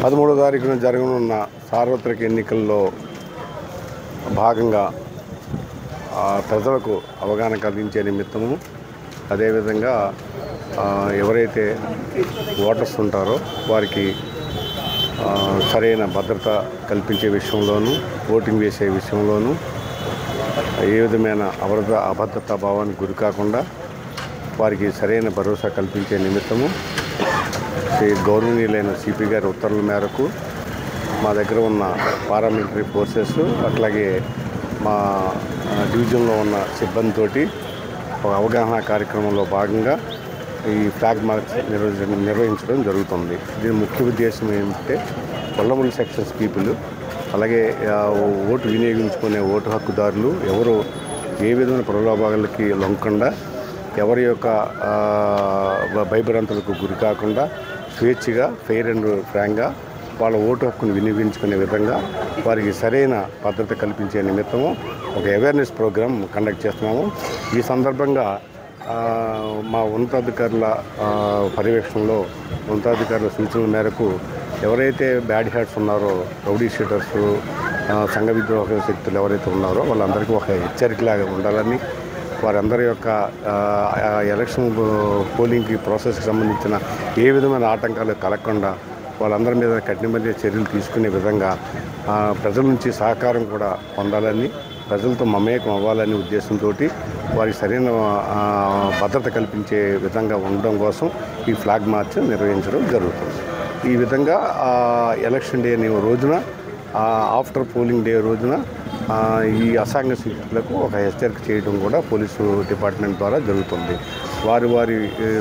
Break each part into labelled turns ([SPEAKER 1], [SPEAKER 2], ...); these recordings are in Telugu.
[SPEAKER 1] 13వ తారీఖున జరగనున్న సార్వత్రిక ఎన్నికల్లో భాగంగా ప్రజలకు అవగాహన కలిగించే నిమిత్తము, అదేవిధంగా ఎవరైతే ఓటర్స్ ఉంటారో వారికి సరైన భద్రత కల్పించే విషయంలోనూ, ఓటింగ్ వేసే విషయంలోనూ ఏ విధమైన అభద్రతా భావానికి గురి కాకుండా వారికి సరైన భరోసా కల్పించే నిమిత్తము గౌరవనీయులైన సిపి గారి ఉత్తర్వుల మేరకు మా దగ్గర ఉన్న పారామిలిటరీ ఫోర్సెస్, అట్లాగే మా డివిజన్లో ఉన్న సిబ్బందితోటి ఒక అవగాహన కార్యక్రమంలో భాగంగా ఈ ఫ్లాగ్ మార్చ్ నిర్వహించడం జరుగుతుంది. దీని ముఖ్య ఉద్దేశం ఏమిటంటే వల్నరబుల్ సెక్షన్స్ పీపుల్, అలాగే ఓటు వినియోగించుకునే ఓటు హక్కుదారులు ఎవరు ఏ విధమైన ప్రలోభాలకి లొంగకుండా, ఎవరి యొక్క భయభ్రాంతులకు గురి కాకుండా స్వేచ్ఛగా, ఫెయిర్ అండ్ ఫ్రాంక్గా వాళ్ళ ఓటు హక్కును వినియోగించుకునే విధంగా వారికి సరైన భద్రత కల్పించే నిమిత్తము ఒక అవేర్నెస్ ప్రోగ్రాం కండక్ట్ చేస్తున్నాము. ఈ సందర్భంగా మా ఉన్నతాధికారుల పర్యవేక్షణలో, ఉన్నతాధికారుల సూచనల మేరకు ఎవరైతే బ్యాడ్ హ్యాట్స్ ఉన్నారో, రౌడీ షీటర్స్, సంఘ విద్రోహ శక్తులు ఎవరైతే ఉన్నారో వాళ్ళందరికీ ఒక హెచ్చరికలాగా ఉండాలని, వారందరి యొక్క ఎలక్షన్ పోలింగ్కి ప్రాసెస్కి సంబంధించిన ఏ విధమైన ఆటంకాలు కలగకుండా వాళ్ళందరి మీద కఠినమైన చర్యలు తీసుకునే విధంగా ప్రజల నుంచి సహకారం కూడా పొందాలని, ప్రజలతో మమేకం అవ్వాలనే ఉద్దేశంతో వారికి సరైన భద్రత కల్పించే విధంగా ఉండడం కోసం ఈ ఫ్లాగ్ మార్చ్ నిర్వహించడం జరుగుతుంది. ఈ విధంగా ఎలక్షన్ డే రోజున, ఆఫ్టర్ పోలింగ్ డే రోజున ఈ అసాంఘిక శక్తులకు ఒక హెచ్చరిక చేయడం కూడా పోలీసు డిపార్ట్మెంట్ ద్వారా జరుగుతుంది. వారి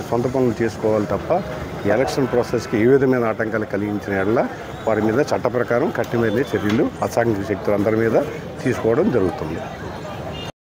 [SPEAKER 1] సొంత పనులు చేసుకోవాలి తప్ప ఎలక్షన్ ప్రాసెస్కి ఏ విధమైన ఆటంకాలు కలిగించిన యెడల వారి మీద చట్ట ప్రకారం కఠినమైన చర్యలు అసాంఘిక శక్తులందరి మీద తీసుకోవడం జరుగుతుంది.